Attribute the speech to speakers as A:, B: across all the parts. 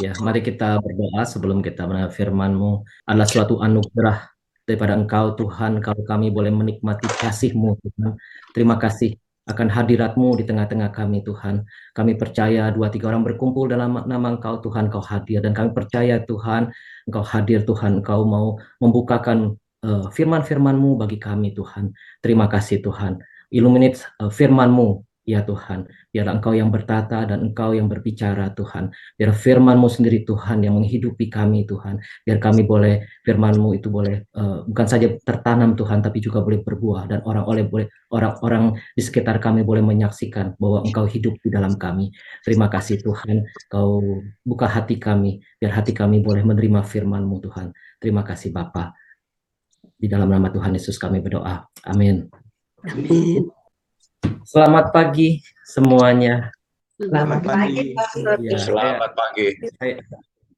A: Ya, mari kita berdoa sebelum kita mendengar firman-Mu. Adalah suatu anugerah daripada Engkau, Tuhan, kalau kami boleh menikmati kasih-Mu, Tuhan. Terima kasih akan hadirat-Mu di tengah-tengah kami, Tuhan. Kami percaya dua tiga orang berkumpul dalam nama Engkau, Tuhan, Engkau hadir. Dan kami percaya, Tuhan, Engkau hadir, Tuhan. Engkau mau membukakan firman-firman-Mu bagi kami, Tuhan. Terima kasih, Tuhan. Illuminate firman-Mu, ya Tuhan. Biarlah Engkau yang bertata dan Engkau yang berbicara, Tuhan. Biar firman-Mu sendiri Tuhan yang menghidupi kami Tuhan. Biar kami boleh, firman-Mu itu boleh bukan saja tertanam Tuhan, tapi juga boleh berbuah. Dan orang-orang di sekitar kami boleh menyaksikan bahwa Engkau hidup di dalam kami. Terima kasih Tuhan, Kau buka hati kami, biar hati kami boleh menerima firman-Mu Tuhan. Terima kasih Bapa. Di dalam nama Tuhan Yesus kami berdoa. Amin.
B: Amin.
A: Selamat pagi semuanya.
B: Selamat pagi, Pastor.
A: Ya,
C: Selamat pagi.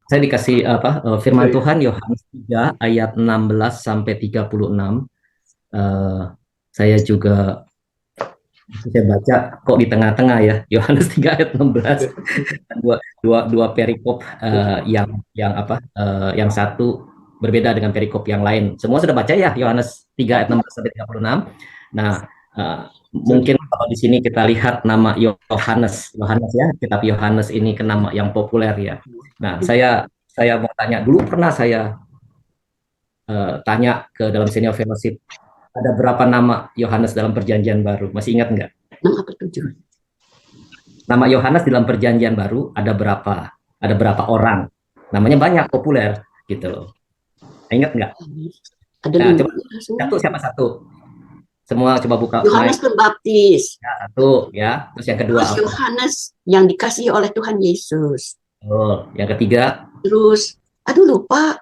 A: Saya dikasih firman Tuhan Yohanes 3 ayat 16 sampai 36. Saya juga saya baca kok di tengah-tengah ya, Yohanes 3 ayat 16. dua perikop yang satu berbeda dengan perikop yang lain. Semua sudah baca ya Yohanes 3 ayat 16 sampai 36. Nah, mungkin kalau di sini kita lihat nama Yohanes ya, kitab Yohanes ini ke nama yang populer ya. Nah, saya mau tanya dulu, pernah saya tanya ke dalam senior fellowship, ada berapa nama Yohanes dalam Perjanjian Baru? Masih ingat nggak? Nama Yohanes dalam Perjanjian Baru ada berapa? Ada berapa orang? Namanya banyak, populer gitu loh. Ingat nggak? Nah, coba siapa satu? Semua coba buka.
B: Yohanes Pembaptis.
A: Ya, satu ya. Terus yang kedua
B: Terus Yohanes yang dikasihi oleh Tuhan Yesus.
A: Oh, yang ketiga.
B: Terus, aduh lupa.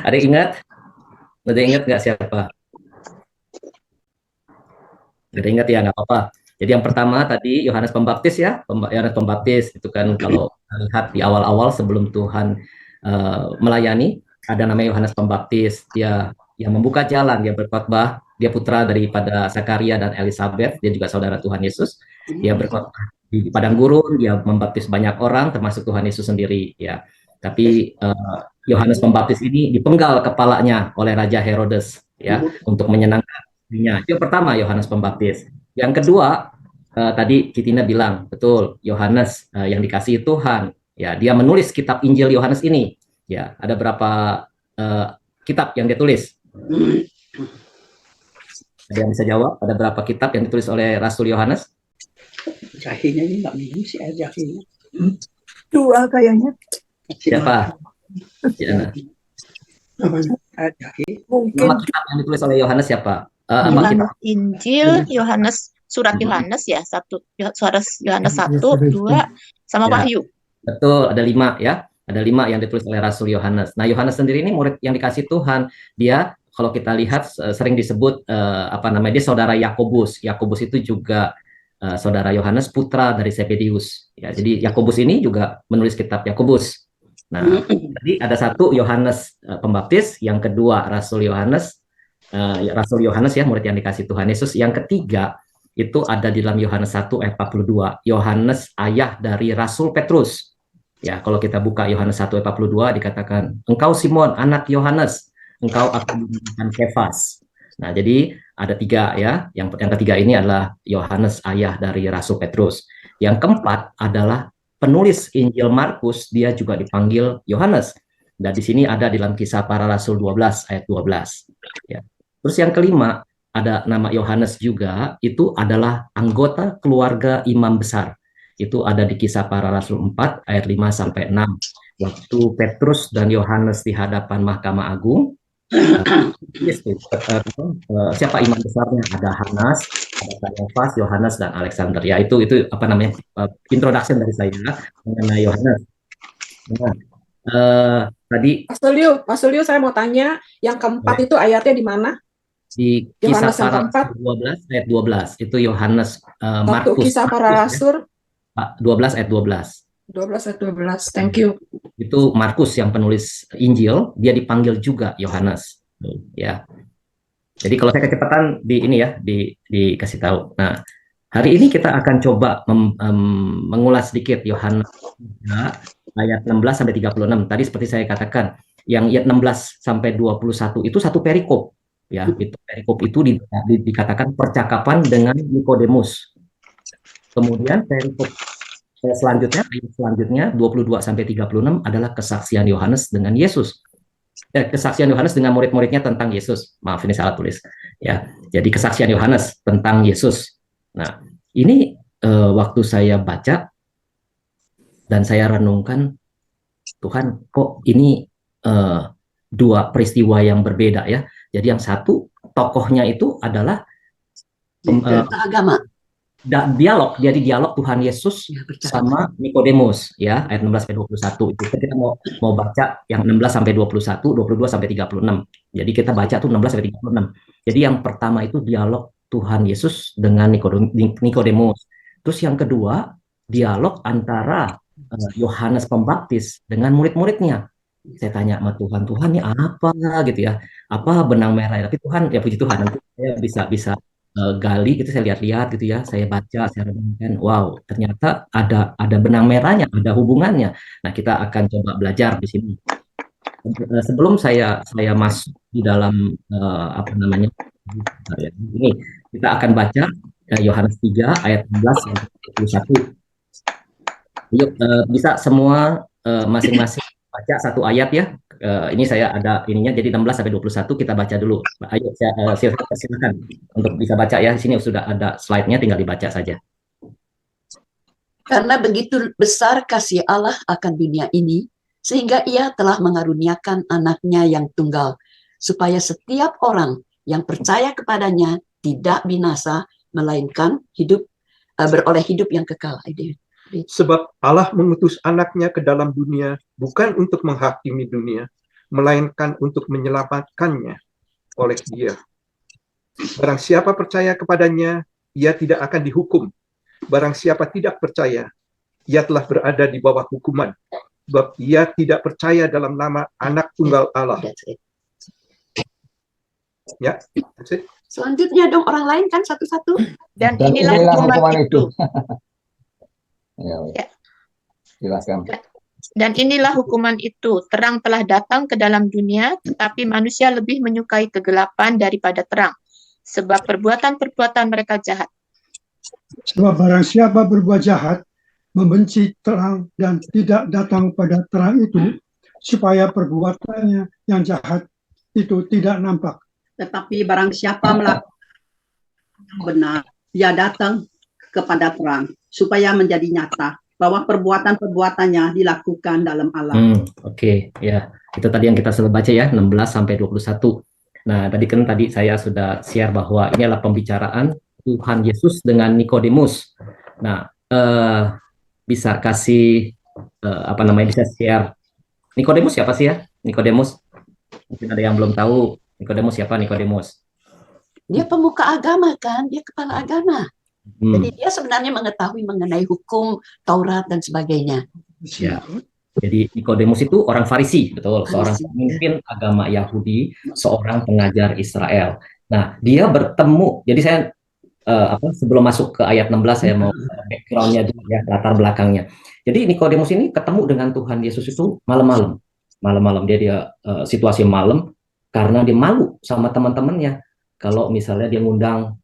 A: Ada ingat? Ada ingat nggak siapa? Ada ingat ya, nggak apa-apa. Jadi yang pertama tadi Yohanes Pembaptis ya, Yohanes Pembaptis itu kan kalau lihat di awal-awal sebelum Tuhan melayani, ada namanya Yohanes Pembaptis. Dia yang membuka jalan, dia berkhotbah, dia putra daripada Zakaria dan Elizabeth, dia juga saudara Tuhan Yesus. Dia berkhotbah di padang gurun, dia membaptis banyak orang, termasuk Tuhan Yesus sendiri ya. Tapi Yohanes Pembaptis ini dipenggal kepalanya oleh Raja Herodes ya untuk menyenangkan dirinya. Itu yang pertama Yohanes Pembaptis. Yang kedua tadi Citina bilang betul, Yohanes yang dikasihi Tuhan ya, dia menulis kitab Injil Yohanes ini ya. Ada berapa kitab yang dia tulis? Ada yang bisa jawab? Ada berapa kitab yang ditulis oleh Rasul Yohanes?
D: Jahinya ini nggak minum sih air jahinya.
E: Dua kayaknya.
A: Siapa? Ya.
D: Air jahi.
E: Mungkin
A: Nama kitab yang ditulis oleh Yohanes siapa?
F: Yohanes Injil, Yohanes surat Yohanes ya, surat Yohanes 1, 2, sama
A: Ya.
F: Wahyu.
A: Betul, ada 5 ya. Ada 5 yang ditulis oleh Rasul Yohanes. Nah, Yohanes sendiri ini murid yang dikasih Tuhan. Dia kalau kita lihat sering disebut dia saudara Yakobus. Yakobus itu juga saudara Yohanes, putra dari Zebedius. Ya, jadi Yakobus ini juga menulis kitab Yakobus. Nah, jadi ada satu Yohanes Pembaptis, yang kedua Rasul Yohanes ya, murid yang dikasih Tuhan Yesus. Yang ketiga itu ada di dalam Yohanes 1 ayat 42. Yohanes ayah dari Rasul Petrus. Ya, kalau kita buka Yohanes 1 ayat 42 dikatakan, "Engkau Simon, anak Yohanes, engkau akan dinamakan Kefas." Nah, jadi ada 3 ya. Yang ketiga ini adalah Yohanes ayah dari Rasul Petrus. Yang keempat adalah penulis Injil Markus, dia juga dipanggil Yohanes. Dan di sini ada di dalam Kisah Para Rasul 12 ayat 12. Ya. Terus yang kelima ada nama Yohanes juga, itu adalah anggota keluarga imam besar. Itu ada di Kisah Para Rasul 4 ayat 5 sampai 6. Waktu Petrus dan Yohanes di hadapan Mahkamah Agung, siapa imam besarnya? Ada Hanas, ada Kayafas, Yohanes dan Alexander. Ya, itu introduction dari saya mengenai Yohanes. Nah, tadi
E: Pak Sulio, saya mau tanya, yang keempat itu ayatnya di mana?
A: di Kisah Para Rasul 12 ayat 12 itu Yohanes Markus.
E: Kisah Para Rasul
A: 12 ayat 12.
E: 12 ayat 12. Thank you.
A: Itu Markus yang penulis Injil, dia dipanggil juga Yohanes. Ya. Jadi kalau saya kecepatan di ini ya, dikasih tahu. Nah, Hari ini kita akan coba mengulas sedikit Yohanes 3 ayat 16 sampai 36. Tadi seperti saya katakan, yang ayat 16 sampai 21 itu satu perikop, ya. Itu perikop itu dikatakan percakapan dengan Nikodemus. Kemudian perikop ayat selanjutnya 22 sampai 36 adalah kesaksian Yohanes dengan Yesus. Kesaksian Yohanes dengan murid-muridnya tentang Yesus. Maaf, ini salah tulis. Ya, jadi kesaksian Yohanes tentang Yesus. Nah, ini waktu saya baca dan saya renungkan, Tuhan, kok ini dua peristiwa yang berbeda ya. Jadi yang satu tokohnya itu adalah
B: agama.
A: Dialog, jadi dialog Tuhan Yesus
B: Ya, bercakap.
A: sama Nikodemus, ya, ayat 16 sampai 21 itu. Kita mau baca yang 16 sampai 21, 22 sampai 36. Jadi kita baca tuh 16 sampai 36. Jadi yang pertama itu dialog Tuhan Yesus dengan Nikodemus. Terus yang kedua, dialog antara Yohanes Pembaptis dengan murid-muridnya. Saya tanya sama Tuhan, Tuhan ini apa gitu ya? Apa benang merah? Tapi Tuhan, ya puji Tuhan, nanti saya bisa gali gitu, saya lihat-lihat gitu ya, saya baca, saya renungkan, wow, ternyata ada benang merahnya, ada hubungannya. Nah, kita akan coba belajar di sini. Sebelum saya masuk di dalam apa namanya ini, kita akan baca Yohanes 3 ayat 16 sampai 21. Yuk, bisa semua masing-masing baca satu ayat ya. Ini saya ada ininya, jadi 16 sampai 21 kita baca dulu. Ayo, silakan untuk bisa baca ya. Di sini sudah ada slide-nya, tinggal dibaca saja.
B: Karena begitu besar kasih Allah akan dunia ini, sehingga ia telah mengaruniakan anaknya yang tunggal, supaya setiap orang yang percaya kepadanya tidak binasa, melainkan beroleh hidup yang kekal.
C: Sebab Allah mengutus anaknya ke dalam dunia bukan untuk menghakimi dunia, melainkan untuk menyelamatkannya oleh Dia. Barang siapa percaya kepadanya, ia tidak akan dihukum. Barang siapa tidak percaya, ia telah berada di bawah hukuman, sebab ia tidak percaya dalam nama Anak Tunggal Allah. Ya, that's it.
B: Selanjutnya dong, orang lain kan satu-satu.
F: Dan inilah hukuman itu.
G: Ya. Silakan.
F: Dan inilah hukuman itu, terang telah datang ke dalam dunia, tetapi manusia lebih menyukai kegelapan daripada terang, sebab perbuatan-perbuatan mereka jahat.
H: Sebab barang siapa berbuat jahat, membenci terang dan tidak datang pada terang itu, supaya perbuatannya yang jahat itu tidak nampak.
D: Tetapi barang siapa melakukan benar, dia datang kepada terang, supaya menjadi nyata bahwa perbuatan-perbuatannya dilakukan dalam Allah.
A: Oke, ya. Itu tadi yang kita sudah baca ya, 16 sampai 21. Nah, tadi saya sudah share bahwa ini adalah pembicaraan Tuhan Yesus dengan Nikodemus. Nah, bisa kasih bisa share. Nikodemus siapa sih ya? Nikodemus. Mungkin ada yang belum tahu Nikodemus siapa Nikodemus?
B: Dia pemuka agama kan, dia kepala agama. Jadi dia sebenarnya mengetahui mengenai hukum, Taurat dan sebagainya.
A: Ya. Jadi Nikodemus itu orang Farisi, betul, seorang pemimpin agama Yahudi, seorang pengajar Israel. Nah, dia bertemu. Jadi saya sebelum masuk ke ayat 16 saya mau background-nya dulu ya, latar belakangnya. Jadi Nikodemus ini ketemu dengan Tuhan Yesus itu malam-malam. Malam-malam dia situasi malam karena dia malu sama teman-temannya kalau misalnya dia ngundang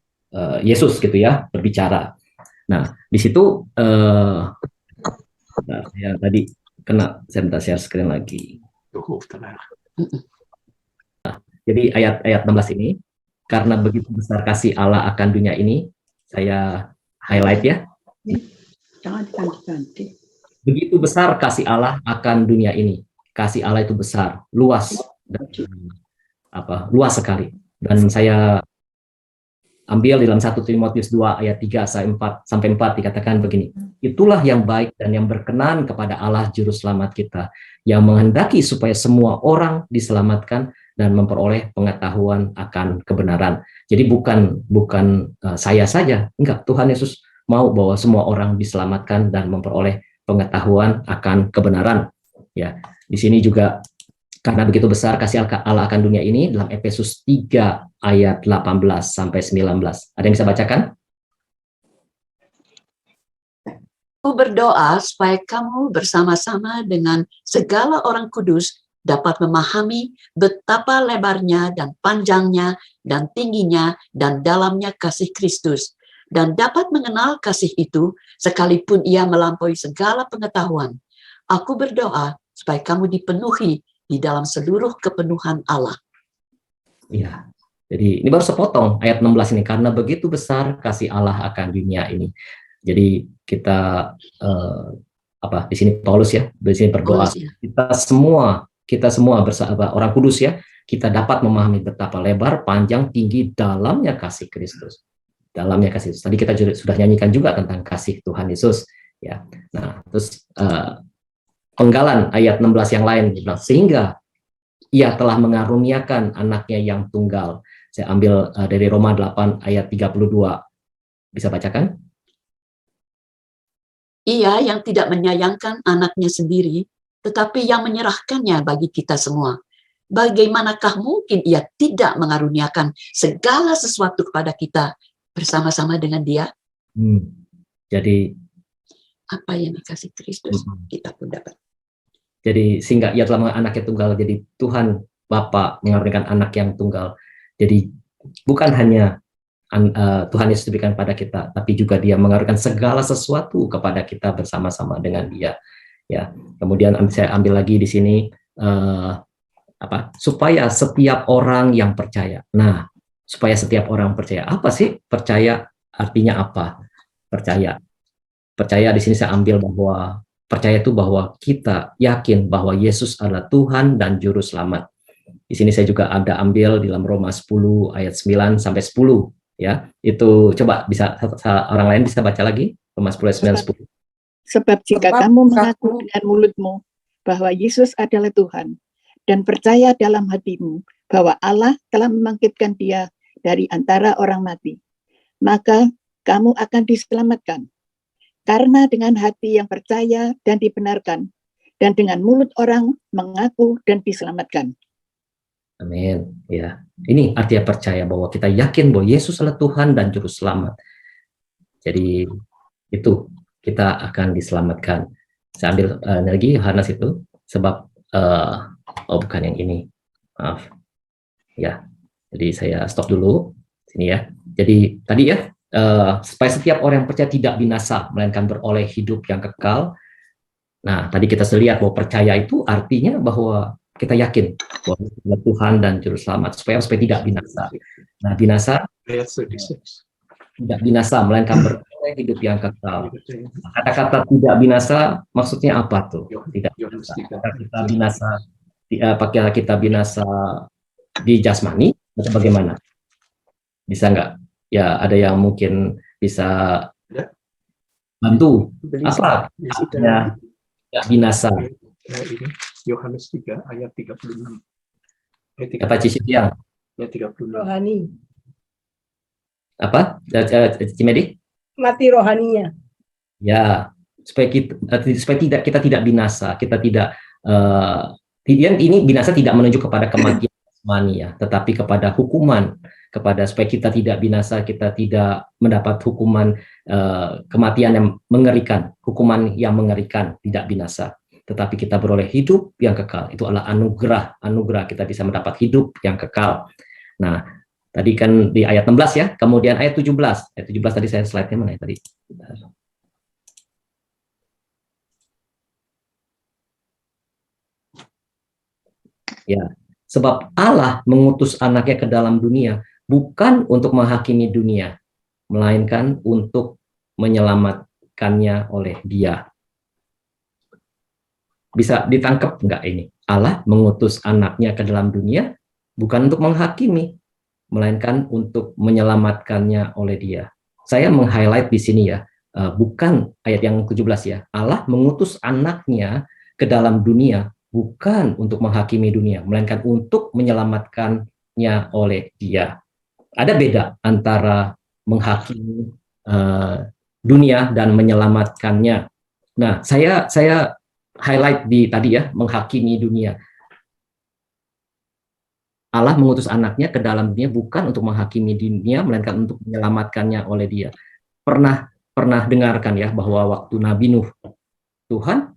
A: Yesus gitu ya, berbicara. Nah, di situ saya tadi saya minta share screen lagi. Jadi ayat 16 ini, karena begitu besar kasih Allah akan dunia ini, saya highlight ya.
D: Jangan diganti-ganti.
A: Begitu besar kasih Allah akan dunia ini. Kasih Allah itu besar, luas, dan luas sekali. Dan saya ambil dalam 1 Timotius 2 ayat 3 sampai 4 dikatakan begini. Itulah yang baik dan yang berkenan kepada Allah juru selamat kita, yang menghendaki supaya semua orang diselamatkan dan memperoleh pengetahuan akan kebenaran. Jadi bukan saya saja, enggak, Tuhan Yesus mau bahwa semua orang diselamatkan dan memperoleh pengetahuan akan kebenaran. Ya, di sini juga karena begitu besar kasih Allah akan dunia ini, dalam Efesus 3 ayat 18 sampai 19. Ada yang bisa bacakan?
B: Aku berdoa supaya kamu bersama-sama dengan segala orang kudus dapat memahami betapa lebarnya dan panjangnya dan tingginya dan dalamnya kasih Kristus, dan dapat mengenal kasih itu sekalipun ia melampaui segala pengetahuan. Aku berdoa supaya kamu dipenuhi di dalam seluruh kepenuhan Allah.
A: Ya, jadi ini baru sepotong ayat 16 ini, karena begitu besar kasih Allah akan dunia ini. Jadi kita di sini Paulus ya, di sini berdoa
B: Paulus, ya.
A: kita semua bersama orang kudus ya, kita dapat memahami betapa lebar, panjang, tinggi, dalamnya kasih Kristus. Dalamnya kasih Yesus. Tadi kita sudah nyanyikan juga tentang kasih Tuhan Yesus ya. Nah, terus penggalan ayat 16 yang lain, sehingga ia telah mengaruniakan anaknya yang tunggal. Saya ambil dari Roma 8 ayat 32. Bisa bacakan?
B: Ia yang tidak menyayangkan anaknya sendiri, tetapi yang menyerahkannya bagi kita semua. Bagaimanakah mungkin ia tidak mengaruniakan segala sesuatu kepada kita bersama-sama dengan dia?
A: Jadi
B: apa yang dikasih Kristus, kita pun dapat.
A: Jadi sehingga ia telah mengaruniakan anaknya tunggal. Jadi Tuhan Bapa mengaruniakan anak yang tunggal. Jadi bukan hanya Tuhan Yesus diberikan pada kita, tapi juga Dia mengaruniakan segala sesuatu kepada kita bersama-sama dengan Dia. Ya, kemudian saya ambil lagi di sini supaya setiap orang yang percaya. Nah, supaya setiap orang percaya. Apa sih percaya? Artinya apa? Percaya di sini saya ambil bahwa percaya itu bahwa kita yakin bahwa Yesus adalah Tuhan dan Juru Selamat. Di sini saya juga ada ambil di dalam Roma 10 ayat 9 sampai 10 ya. Itu coba bisa orang lain bisa baca lagi Roma 10 ayat 9 10.
I: Sebab jika kamu mengaku dengan mulutmu bahwa Yesus adalah Tuhan dan percaya dalam hatimu bahwa Allah telah membangkitkan Dia dari antara orang mati, maka kamu akan diselamatkan. Karena dengan hati yang percaya dan dibenarkan, dan dengan mulut orang mengaku dan diselamatkan.
A: Amin. Ya, ini artinya percaya bahwa kita yakin bahwa Yesus adalah Tuhan dan Juru Selamat. Jadi itu kita akan diselamatkan. Saya ambil lagi Yohanes itu, sebab bukan yang ini, maaf. Ya, jadi saya stop dulu sini ya. Jadi tadi ya. Supaya setiap orang yang percaya tidak binasa, melainkan beroleh hidup yang kekal. Nah, tadi kita sudah lihat bahwa percaya itu artinya bahwa kita yakin bahwa Tuhan dan Juru Selamat, supaya tidak binasa. Nah, binasa tidak binasa, melainkan beroleh hidup yang kekal. Kata-kata tidak binasa maksudnya apa tuh? Tidak binasa. Kita binasa, apakah kita binasa di jasmani atau bagaimana? Bisa nggak? Ya, ada yang mungkin bisa bantu. Apa artinya tidak binasa?
C: Ini Yohanes 3 ayat 36.
A: Apa Cisiang?
C: Ayat 36.
J: Rohani.
A: Apa? Cimedi?
J: Mati rohaninya.
A: Ya, supaya kita tidak binasa, kita tidak ini binasa tidak menuju kepada kematian jasmani ya, tetapi kepada hukuman, supaya kita tidak binasa, kita tidak mendapat hukuman kematian yang mengerikan, hukuman yang mengerikan, tidak binasa, tetapi kita beroleh hidup yang kekal. Itu adalah anugerah kita bisa mendapat hidup yang kekal. Nah, tadi kan di ayat 16 ya, kemudian ayat 17 tadi saya slide-nya mana ya tadi? Ya, sebab Allah mengutus anaknya ke dalam dunia bukan untuk menghakimi dunia, melainkan untuk menyelamatkannya oleh Dia. Bisa ditangkap nggak ini? Allah mengutus anaknya ke dalam dunia bukan untuk menghakimi, melainkan untuk menyelamatkannya oleh Dia. Saya meng-highlight di sini ya, bukan ayat yang 17 ya. Allah mengutus anaknya ke dalam dunia bukan untuk menghakimi dunia, melainkan untuk menyelamatkannya oleh Dia. Ada beda antara menghakimi dunia dan menyelamatkannya. Nah, saya highlight di tadi ya, menghakimi dunia. Allah mengutus anaknya ke dalam dunia bukan untuk menghakimi dunia, melainkan untuk menyelamatkannya oleh Dia. Pernah pernah dengarkan ya bahwa waktu Nabi Nuh, Tuhan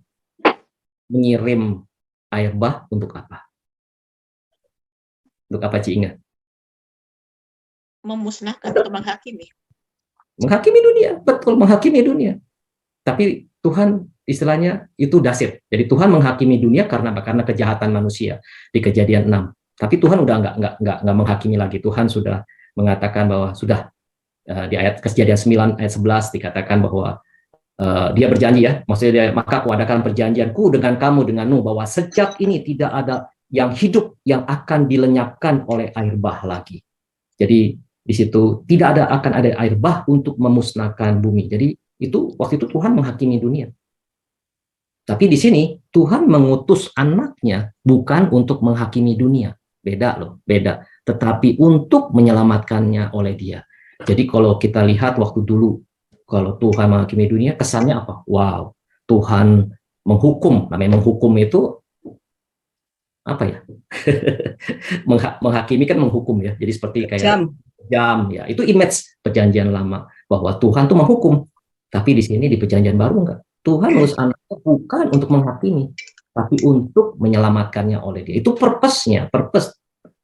A: mengirim air bah untuk apa? Untuk apa, Ci Inga?
F: Memusnahkan atau menghakimi.
A: Menghakimi dunia, betul, menghakimi dunia. Tapi Tuhan istilahnya itu dasir. Jadi Tuhan menghakimi dunia karena apa? Karena kejahatan manusia di Kejadian 6. Tapi Tuhan udah nggak menghakimi lagi. Tuhan sudah mengatakan bahwa sudah di ayat Kejadian 9 ayat 11 dikatakan bahwa dia berjanji ya, maksudnya dia, maka aku adakan perjanjianku dengan kamu dengan Nuh bahwa sejak ini tidak ada yang hidup yang akan dilenyapkan oleh air bah lagi. Jadi di situ tidak akan ada air bah untuk memusnahkan bumi. Jadi itu waktu itu Tuhan menghakimi dunia. Tapi di sini Tuhan mengutus anaknya bukan untuk menghakimi dunia. Beda loh, beda. Tetapi untuk menyelamatkannya oleh dia. Jadi kalau kita lihat waktu dulu, kalau Tuhan menghakimi dunia, kesannya apa? Wow, Tuhan menghukum. Namanya menghukum itu apa ya? Menghakimi kan menghukum ya. Jadi seperti kayak jam ya. Itu image perjanjian lama bahwa Tuhan tuh menghukum. Tapi di sini di perjanjian baru enggak. Tuhan mengurus anaknya bukan untuk menghakimi, tapi untuk menyelamatkannya oleh dia. Itu purpose-nya, purpose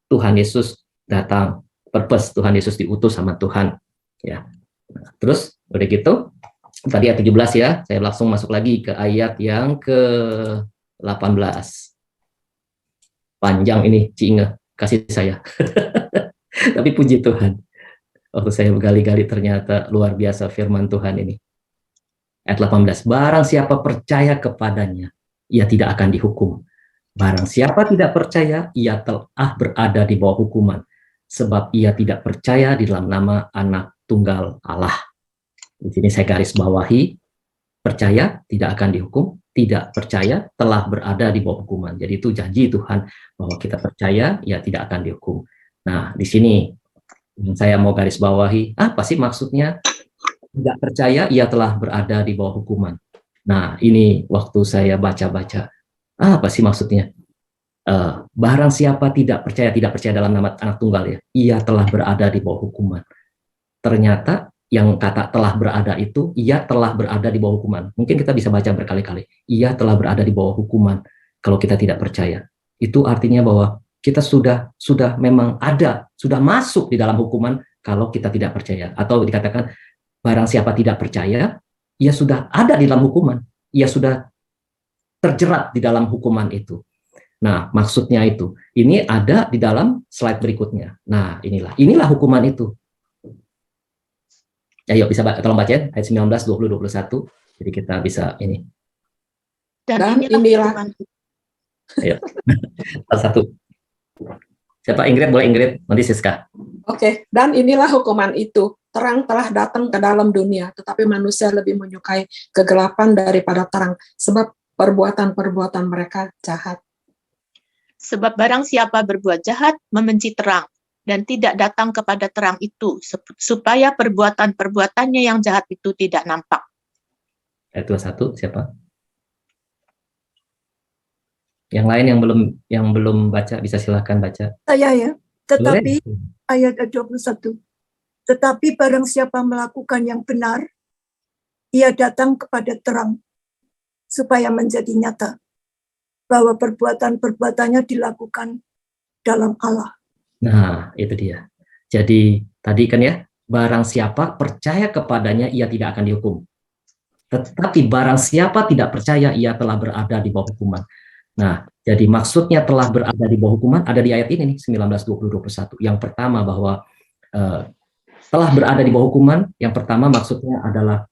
A: Tuhan Yesus datang, purpose Tuhan Yesus diutus sama Tuhan. Ya. Terus udah gitu, tadi ayat 17 ya, saya langsung masuk lagi ke ayat yang ke-18. Panjang ini, Ci Inge, kasih saya. Tapi puji Tuhan, waktu saya bergali-gali ternyata luar biasa firman Tuhan ini. Ayat 18, barang siapa percaya kepadanya, ia tidak akan dihukum. Barang siapa tidak percaya, ia telah berada di bawah hukuman, sebab ia tidak percaya di dalam nama Anak Tunggal Allah. Di sini saya garis bawahi, percaya tidak akan dihukum, tidak percaya telah berada di bawah hukuman. Jadi itu janji Tuhan bahwa kita percaya, ya tidak akan dihukum. Nah, di sini yang saya mau garis bawahi, apa sih maksudnya? Tidak percaya, ia telah berada di bawah hukuman. Nah, ini waktu saya baca-baca, apa sih maksudnya? Barang siapa tidak percaya dalam nama Anak Tunggal ya, ia telah berada di bawah hukuman. Ternyata yang kata telah berada itu, ia telah berada di bawah hukuman. Mungkin kita bisa baca berkali-kali, ia telah berada di bawah hukuman kalau kita tidak percaya. Itu artinya bahwa kita sudah memang ada, sudah masuk di dalam hukuman kalau kita tidak percaya. Atau dikatakan, barang siapa tidak percaya, ia sudah ada di dalam hukuman. Ia sudah terjerat di dalam hukuman itu. Nah, maksudnya itu. Ini ada di dalam slide berikutnya. Nah, inilah hukuman itu. Ayo, bisa tolong bacain ayat 19, 20, 21. Jadi kita bisa ini.
F: Dan inilah hukuman itu.
A: Ayo. Satu. Siapa? Ingrid, boleh Ingrid. Nanti Siska.
E: Oke, dan inilah hukuman itu. Terang telah datang ke dalam dunia, tetapi manusia lebih menyukai kegelapan daripada terang, sebab perbuatan-perbuatan mereka jahat.
F: Sebab barang siapa berbuat jahat, membenci terang, dan tidak datang kepada terang itu, supaya perbuatan-perbuatannya yang jahat itu tidak nampak.
A: Ayat 21, siapa? Yang lain yang belum baca, bisa silahkan baca.
J: Saya ya, tetapi
A: boleh.
J: Ayat 21. Tetapi barang siapa melakukan yang benar, ia datang kepada terang, supaya menjadi nyata bahwa perbuatan-perbuatannya dilakukan dalam Allah.
A: Nah, itu dia. Jadi, tadi kan ya, barang siapa percaya kepadanya, ia tidak akan dihukum. Tetapi barang siapa tidak percaya, ia telah berada di bawah hukuman. Nah, jadi maksudnya telah berada di bawah hukuman, ada di ayat ini nih, 19, 20, 21. Yang pertama bahwa telah berada di bawah hukuman, yang pertama maksudnya adalah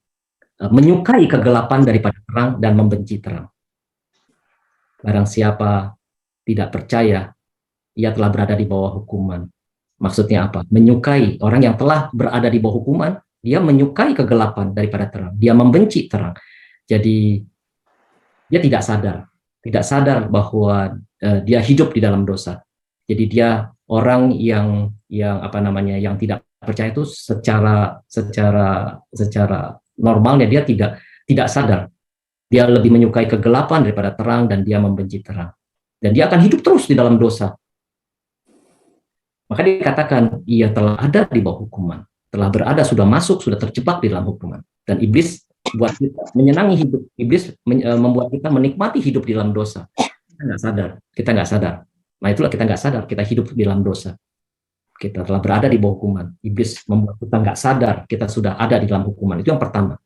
A: menyukai kegelapan daripada terang dan membenci terang. Barang siapa tidak percaya, ia telah berada di bawah hukuman. Maksudnya apa? Menyukai orang yang telah berada di bawah hukuman, dia menyukai kegelapan daripada terang. Dia membenci terang. Jadi dia tidak sadar bahwa dia hidup di dalam dosa. Jadi dia orang yang tidak percaya itu secara normalnya dia tidak sadar. Dia lebih menyukai kegelapan daripada terang dan dia membenci terang. Dan dia akan hidup terus di dalam dosa. Maka dikatakan ia telah ada di bawah hukuman, telah berada, sudah masuk, sudah terjebak di dalam hukuman. Dan iblis buat kita menyenangi hidup. Iblis membuat kita menikmati hidup di dalam dosa. Kita nggak sadar. Nah, itulah kita nggak sadar, kita hidup di dalam dosa. Kita telah berada di bawah hukuman. Iblis membuat kita nggak sadar, kita sudah ada di dalam hukuman. Itu yang pertama.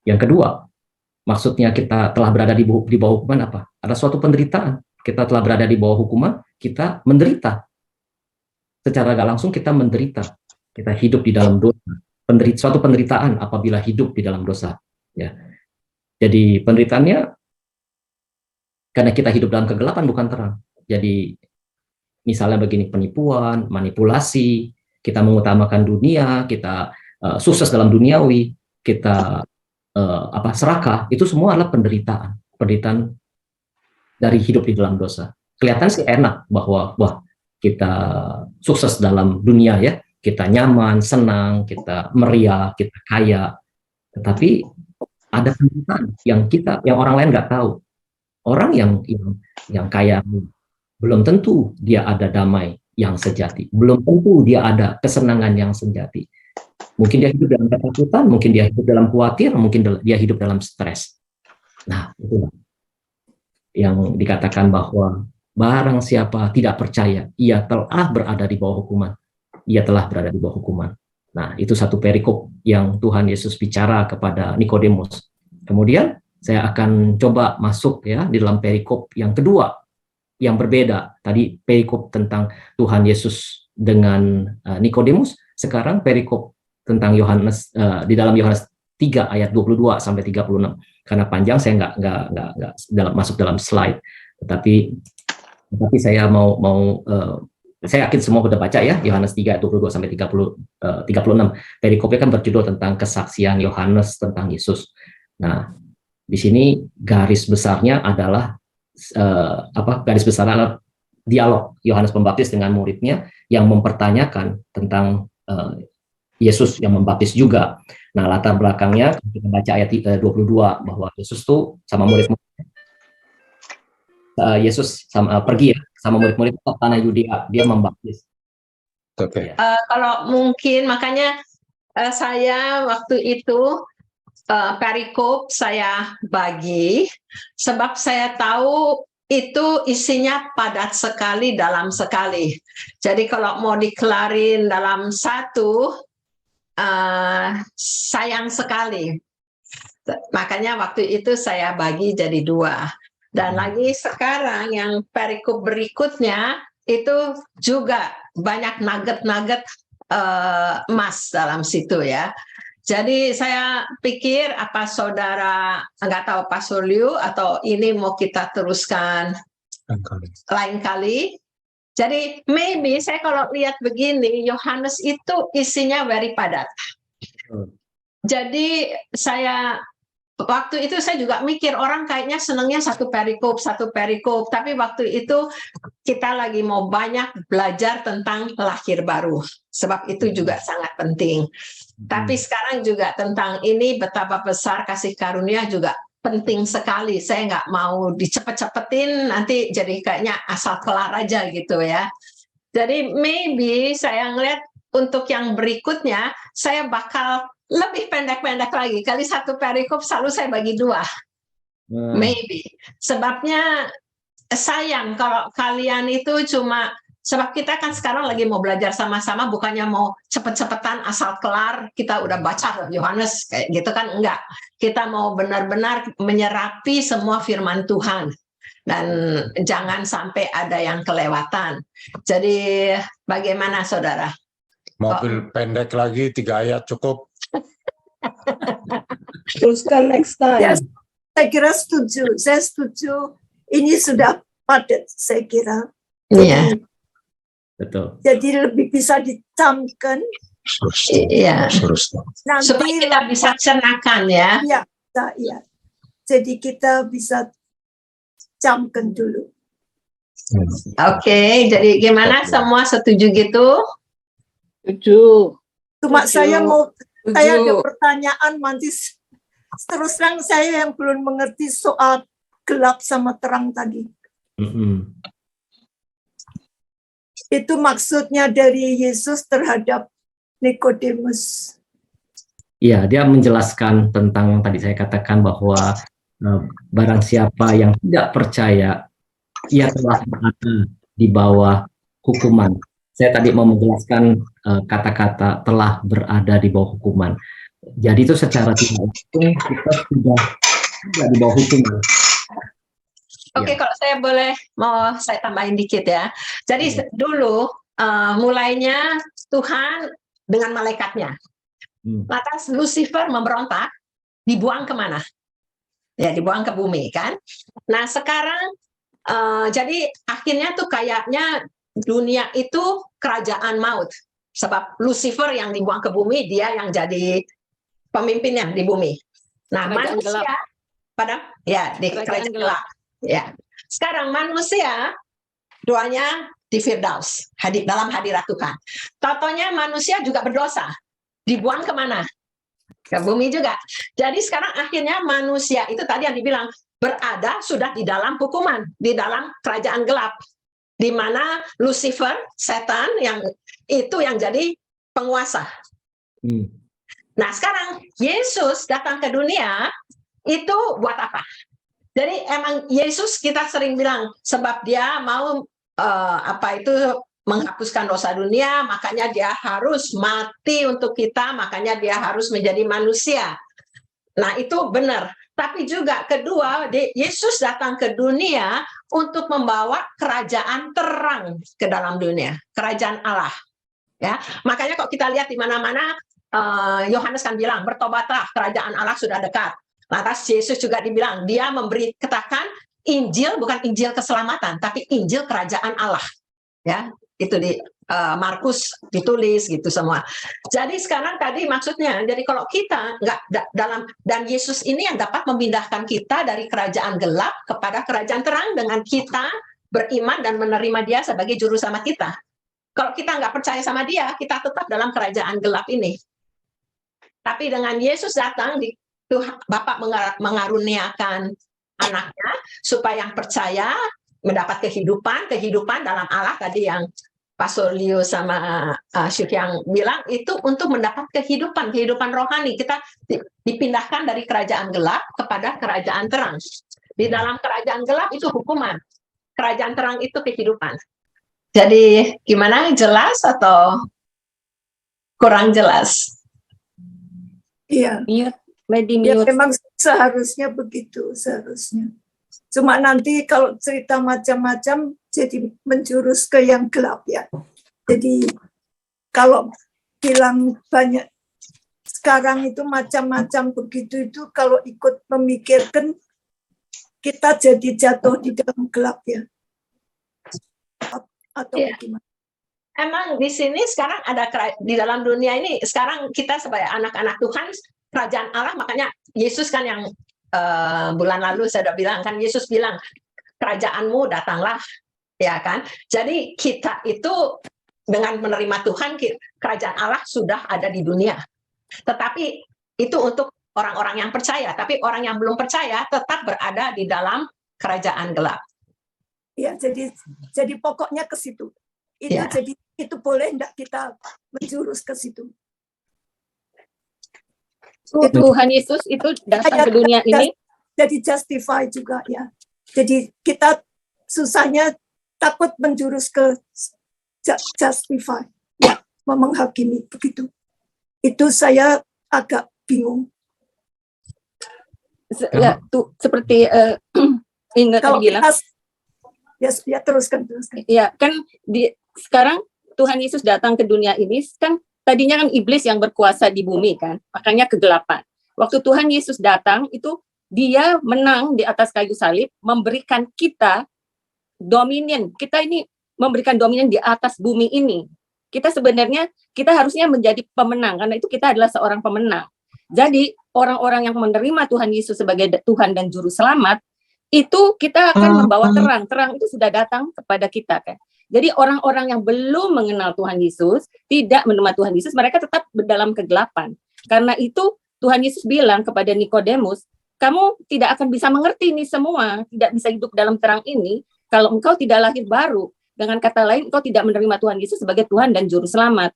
A: Yang kedua, maksudnya kita telah berada di bawah hukuman apa? Ada suatu penderitaan. Kita telah berada di bawah hukuman, kita menderita. Secara nggak langsung kita menderita. Kita hidup di dalam dosa. Suatu penderitaan apabila hidup di dalam dosa. Ya. Jadi penderitaannya karena kita hidup dalam kegelapan bukan terang. Jadi misalnya begini, penipuan, manipulasi, kita mengutamakan dunia, kita sukses dalam duniawi, kita serakah, itu semua adalah penderitaan dari hidup di dalam dosa. Kelihatan sih enak bahwa kita sukses dalam dunia ya, kita nyaman, senang, kita meriah, kita kaya, tetapi ada penderitaan yang orang lain nggak tahu. Orang yang kaya belum tentu dia ada damai yang sejati, belum tentu dia ada kesenangan yang sejati. Mungkin dia hidup dalam ketakutan, mungkin dia hidup dalam khawatir, mungkin dia hidup dalam stres. Nah, itulah yang dikatakan bahwa barang siapa tidak percaya, ia telah berada di bawah hukuman. Ia telah berada di bawah hukuman. Nah, itu satu perikop yang Tuhan Yesus bicara kepada Nikodemus. Kemudian saya akan coba masuk ya di dalam perikop yang kedua, yang berbeda. Tadi perikop tentang Tuhan Yesus dengan Nikodemus, sekarang perikop tentang Yohanes di dalam Yohanes 3 ayat 22 sampai 36. Karena panjang saya nggak masuk dalam slide, tetapi saya mau saya yakin semua sudah baca ya Yohanes 3 ayat 22 sampai 36. Perikopnya kan berjudul tentang kesaksian Yohanes tentang Yesus. Nah, di sini garis besarnya adalah dialog Yohanes Pembaptis dengan muridnya yang mempertanyakan tentang Yesus yang membaptis juga. Nah, latar belakangnya kita baca ayat 22 bahwa Yesus tuh sama murid-muridnya pergi ya sama murid-murid ke tanah Yudea, dia membaptis.
G: Oke.
E: Kalau mungkin makanya saya waktu itu perikop saya bagi sebab saya tahu itu isinya padat sekali dalam sekali. Jadi kalau mau dikelarin dalam satu sayang sekali. Makanya waktu itu saya bagi jadi 2. Dan lagi sekarang yang perikop berikutnya itu juga banyak nugget-nugget emas dalam situ ya. Jadi saya pikir apa saudara nggak tahu Pak Surliu atau ini mau kita teruskan lain kali. Jadi maybe saya kalau lihat begini Yohanes itu isinya very padat. Jadi saya waktu itu saya juga mikir orang kayaknya senangnya satu perikop, tapi waktu itu kita lagi mau banyak belajar tentang lahir baru, sebab itu juga sangat penting. Tapi sekarang juga tentang ini betapa besar kasih karunia juga penting sekali. Saya nggak mau dicepet-cepetin, nanti jadi kayaknya asal kelar aja gitu ya. Jadi maybe saya ngeliat untuk yang berikutnya, saya bakal lebih pendek-pendek lagi. Kali satu perikop selalu saya bagi 2. Maybe. Sebabnya sayang kalau kalian itu cuma, sebab kita kan sekarang lagi mau belajar sama-sama, bukannya mau cepet-cepetan asal kelar, kita udah baca Yohanes, kayak gitu kan, enggak. Kita mau benar-benar menyerapi semua firman Tuhan. Dan jangan sampai ada yang kelewatan. Jadi bagaimana saudara?
G: Mobil pendek lagi 3 ayat cukup.
E: Teruskan next time.
J: Ya, saya kira setuju. Saya setuju. Ini sudah padat, saya kira.
E: Iya.
A: Betul.
J: Jadi lebih bisa dicamkan.
E: Iya.
J: Nanti
E: Supaya kita bisa cernakan ya.
J: Iya. Jadi kita bisa camkan dulu.
E: Oke, jadi gimana semua setuju gitu?
I: Setuju.
J: Cuma saya ada pertanyaan nanti terus terang saya yang belum mengerti soal gelap sama terang tadi. Itu maksudnya dari Yesus terhadap Nikodemus.
A: ya, dia menjelaskan tentang yang tadi saya katakan bahwa barang siapa yang tidak percaya, ia telah berada di bawah hukuman. Saya tadi mau menjelaskan kata-kata telah berada di bawah hukuman. Jadi itu secara tidak langsung kita sudah di bawah hukuman.
E: Oke, kalau saya boleh mau saya tambahin dikit ya. Jadi dulu mulainya Tuhan dengan malaikatnya. Lantas Lucifer memberontak, dibuang kemana? Ya, dibuang ke bumi kan. Nah sekarang jadi akhirnya tuh kayaknya dunia itu kerajaan maut. Sebab Lucifer yang dibuang ke bumi, dia yang jadi pemimpinnya di bumi. Nah
K: kerajaan
E: manusia
K: gelap.
E: pada ya di kerajaan gelap. Ya. Sekarang manusia doanya di Firdaus, dalam hadirat Tuhan. Totonya manusia juga berdosa. Dibuang kemana? Ke bumi juga. Jadi sekarang akhirnya manusia itu tadi yang dibilang berada sudah di dalam hukuman, di dalam kerajaan gelap. Di mana Lucifer, setan yang itu yang jadi penguasa. Nah sekarang Yesus datang ke dunia itu buat apa? Jadi emang Yesus kita sering bilang sebab dia mau menghapuskan dosa dunia, makanya dia harus mati untuk kita, makanya dia harus menjadi manusia. Nah itu benar. Tapi juga kedua, Yesus datang ke dunia untuk membawa kerajaan terang ke dalam dunia, kerajaan Allah. Ya, makanya kok kita lihat di mana-mana Yohanes kan bilang bertobatlah, kerajaan Allah sudah dekat. Lantas Yesus juga dibilang dia memberi katakan Injil bukan Injil keselamatan, tapi Injil kerajaan Allah. Ya, itu di Markus ditulis gitu semua. Jadi sekarang tadi maksudnya, jadi kalau kita nggak dalam dan Yesus ini yang dapat memindahkan kita dari kerajaan gelap kepada kerajaan terang dengan kita beriman dan menerima dia sebagai juru selamat kita. Kalau kita nggak percaya sama dia, kita tetap dalam kerajaan gelap ini. Tapi dengan Yesus datang, Bapa mengaruniakan anaknya supaya yang percaya mendapat kehidupan dalam Allah tadi yang Pastor Leo sama Syuk yang bilang itu untuk mendapat kehidupan rohani. Kita dipindahkan dari kerajaan gelap kepada kerajaan terang. Di dalam kerajaan gelap itu hukuman, kerajaan terang itu kehidupan. Jadi gimana, jelas atau kurang jelas?
J: Iya. Ya memang seharusnya begitu, seharusnya. Cuma nanti kalau cerita macam-macam jadi menjurus ke yang gelap ya. Jadi kalau bilang banyak sekarang itu macam-macam begitu itu kalau ikut memikirkan kita jadi jatuh di dalam gelap ya. Atau bagaimana?
E: Emang di sini sekarang ada di dalam dunia ini sekarang kita sebagai anak-anak Tuhan kerajaan Allah, makanya Yesus kan yang bulan lalu saya udah bilang kan, Yesus bilang kerajaanmu datanglah, ya kan. Jadi kita itu dengan menerima Tuhan, kerajaan Allah sudah ada di dunia. Tetapi itu untuk orang-orang yang percaya, tapi orang yang belum percaya tetap berada di dalam kerajaan gelap.
J: Ya, jadi pokoknya ke situ. Itu ya. Jadi itu boleh enggak kita menjurus ke situ?
I: Tuhan Yesus itu datang ke dunia ini
J: jadi justify juga ya. Jadi kita susahnya takut menjurus ke justify ya, menghakimi begitu. Itu saya agak bingung.
I: Ya, tuh seperti Ingat
J: kalau
I: bilang.
J: Ya teruskan.
I: Ya kan sekarang Tuhan Yesus datang ke dunia ini kan. Tadinya kan iblis yang berkuasa di bumi kan, makanya kegelapan. Waktu Tuhan Yesus datang itu dia menang di atas kayu salib, memberikan kita dominion. Kita ini memberikan dominion di atas bumi ini. Kita sebenarnya harusnya menjadi pemenang karena itu kita adalah seorang pemenang. Jadi orang-orang yang menerima Tuhan Yesus sebagai Tuhan dan Juru Selamat itu kita akan membawa terang. Terang itu sudah datang kepada kita kan. Jadi orang-orang yang belum mengenal Tuhan Yesus, tidak menerima Tuhan Yesus, mereka tetap dalam kegelapan. Karena itu Tuhan Yesus bilang kepada Nikodemus, kamu tidak akan bisa mengerti ini semua, tidak bisa hidup dalam terang ini, kalau engkau tidak lahir baru. Dengan kata lain, engkau tidak menerima Tuhan Yesus sebagai Tuhan dan Juru Selamat.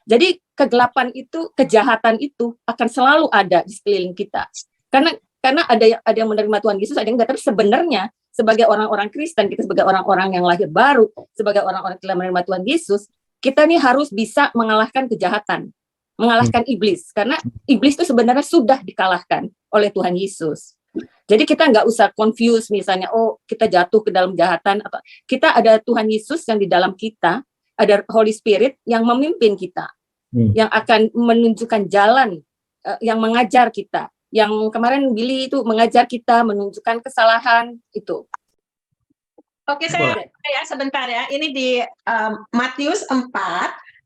K: Jadi kegelapan itu, kejahatan itu akan selalu ada di sekeliling kita. Karena ada yang menerima Tuhan Yesus, ada yang enggak. Tapi sebenarnya sebagai orang-orang Kristen, kita sebagai orang-orang yang lahir baru, sebagai orang-orang yang telah menerima Tuhan Yesus, kita nih harus bisa mengalahkan kejahatan, mengalahkan iblis. Karena iblis itu sebenarnya sudah dikalahkan oleh Tuhan Yesus. Jadi kita nggak usah confuse misalnya, oh kita jatuh ke dalam kejahatan, atau kita ada Tuhan Yesus yang di dalam kita, ada Holy Spirit yang memimpin kita, yang akan menunjukkan jalan, yang mengajar kita. Yang kemarin Billy itu mengajar kita, menunjukkan kesalahan itu.
E: Oke, saya sebentar ya. Ini di Matius 4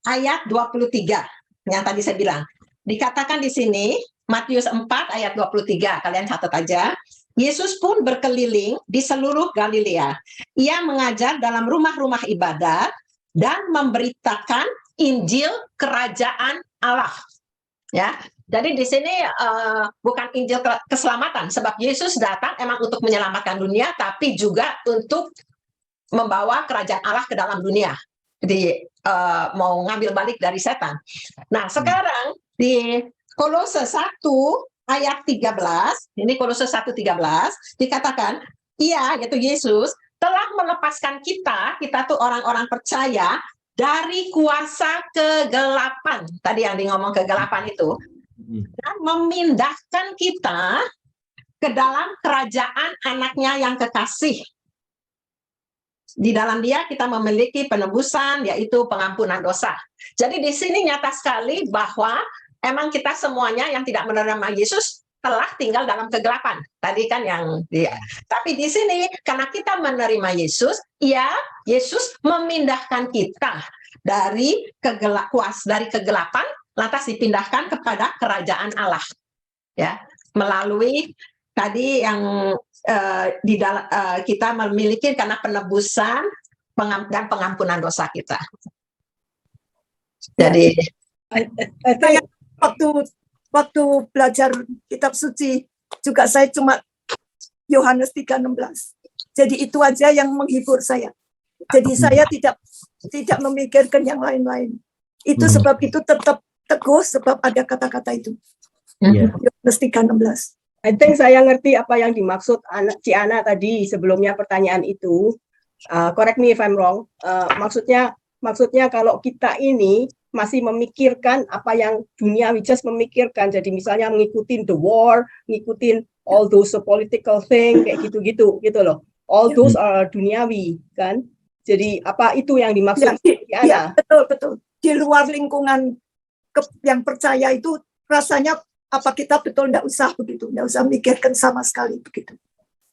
E: ayat 23 yang tadi saya bilang. Dikatakan di sini Matius 4 ayat 23, kalian catat aja. Yesus pun berkeliling di seluruh Galilea. Ia mengajar dalam rumah-rumah ibadat dan memberitakan Injil Kerajaan Allah. Ya, jadi di sini bukan Injil keselamatan, sebab Yesus datang emang untuk menyelamatkan dunia, tapi juga untuk membawa kerajaan Allah ke dalam dunia. Jadi mau ngambil balik dari setan. Nah, sekarang di Kolose 1 ayat 13, ini Kolose 1:13 dikatakan, ia yaitu Yesus telah melepaskan kita tuh orang-orang percaya dari kuasa kegelapan. Tadi yang ngomong kegelapan itu, dan memindahkan kita ke dalam kerajaan anaknya yang kekasih. Di dalam dia kita memiliki penebusan, yaitu pengampunan dosa. Jadi di sini nyata sekali bahwa emang kita semuanya yang tidak menerima Yesus telah tinggal dalam kegelapan. Tadi kan yang dia. Tapi di sini karena kita menerima Yesus, ya Yesus memindahkan kita dari kegelapan, lantas dipindahkan kepada kerajaan Allah. Ya, melalui tadi yang di dalam kita memiliki karena penebusan dan pengampunan dosa kita. Jadi waktu belajar kitab suci juga saya cuma Yohanes 3:16. Jadi itu aja yang menghibur saya. Jadi saya tidak memikirkan yang lain-lain. Itu sebab itu tetap teguh sebab ada kata-kata itu. Yohanes 3:16.
L: I think saya ngerti apa yang dimaksud Ciana tadi sebelumnya pertanyaan itu. Correct me if I'm wrong. Maksudnya kalau kita ini masih memikirkan apa yang duniawi, just memikirkan. Jadi misalnya ngikutin the war, ngikutin all those political thing kayak gitu-gitu gitu loh. All those are duniawi kan. Jadi apa itu yang dimaksud?
J: Ya, betul. Di luar lingkungan yang percaya itu rasanya apa kita betul enggak usah begitu, enggak usah mikirkan sama sekali begitu.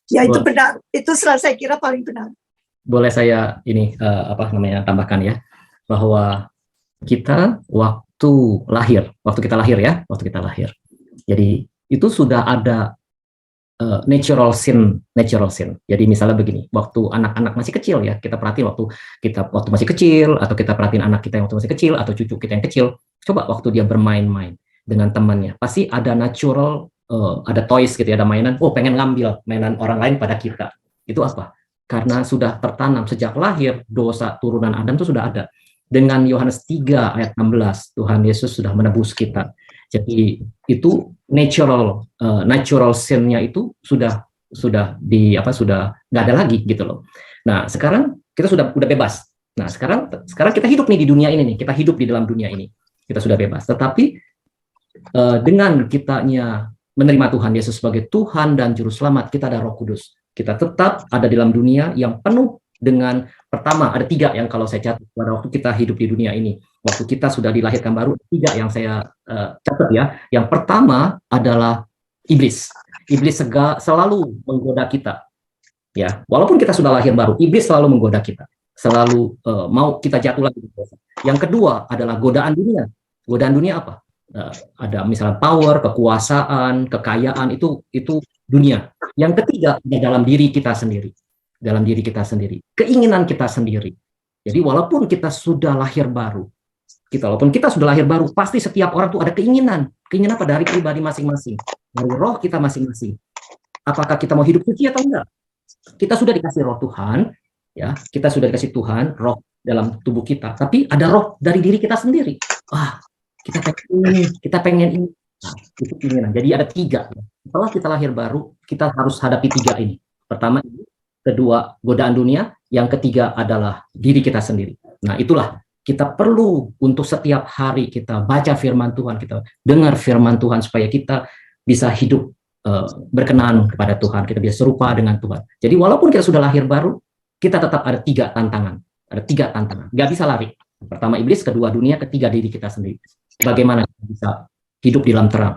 J: Ya itu benar. Itu saya kira paling benar.
A: Boleh saya ini tambahkan ya, bahwa kita waktu kita lahir. Jadi itu sudah ada natural sin. Jadi misalnya begini, waktu anak-anak masih kecil ya, kita perhatiin waktu masih kecil, atau kita perhatiin anak kita yang waktu masih kecil, atau cucu kita yang kecil, coba waktu dia bermain-main dengan temannya, pasti ada natural, ada toys gitu ya, ada mainan, pengen ngambil mainan orang lain pada kita. Itu apa? Karena sudah tertanam sejak lahir, dosa turunan Adam itu sudah ada. Dengan Yohanes 3 ayat 16, Tuhan Yesus sudah menebus kita. Jadi itu natural sin-nya itu sudah nggak ada lagi gitu loh. Nah, sekarang kita sudah bebas. Nah, sekarang kita hidup nih di dunia ini nih, kita hidup di dalam dunia ini. Kita sudah bebas. Tetapi dengan kitanya menerima Tuhan Yesus sebagai Tuhan dan Juru Selamat, kita ada Roh Kudus. Kita tetap ada di dalam dunia yang penuh dengan, pertama ada 3 yang kalau saya catat pada waktu kita hidup di dunia ini. Waktu kita sudah dilahirkan baru, 3 yang saya catat ya. Yang pertama adalah iblis. Iblis selalu menggoda kita. Ya, walaupun kita sudah lahir baru, iblis selalu menggoda kita. Selalu mau kita jatuh lagi. Yang kedua adalah godaan dunia. Godaan dunia apa? Ada misalnya power, kekuasaan, kekayaan, itu dunia. Yang ketiga ada dalam diri kita sendiri. Keinginan kita sendiri. Jadi walaupun kita sudah lahir baru, pasti setiap orang tuh ada keinginan. Keinginan apa? Dari pribadi masing-masing, dari roh kita masing-masing. Apakah kita mau hidup suci atau enggak? Kita sudah dikasih roh Tuhan, ya. Kita sudah dikasih Tuhan, roh dalam tubuh kita. Tapi ada roh dari diri kita sendiri. kita pengen ini. Nah, itu keinginan. Jadi ada 3. Setelah kita lahir baru, kita harus hadapi 3 ini. Pertama, kedua, godaan dunia. Yang ketiga adalah diri kita sendiri. Nah, itulah kita perlu untuk setiap hari kita baca firman Tuhan, kita dengar firman Tuhan supaya kita bisa hidup berkenan kepada Tuhan, kita bisa serupa dengan Tuhan. Jadi walaupun kita sudah lahir baru, kita tetap ada 3 tantangan. Ada 3 tantangan. Nggak bisa lari. Pertama iblis, kedua dunia, ketiga diri kita sendiri. Bagaimana kita bisa hidup di dalam terang?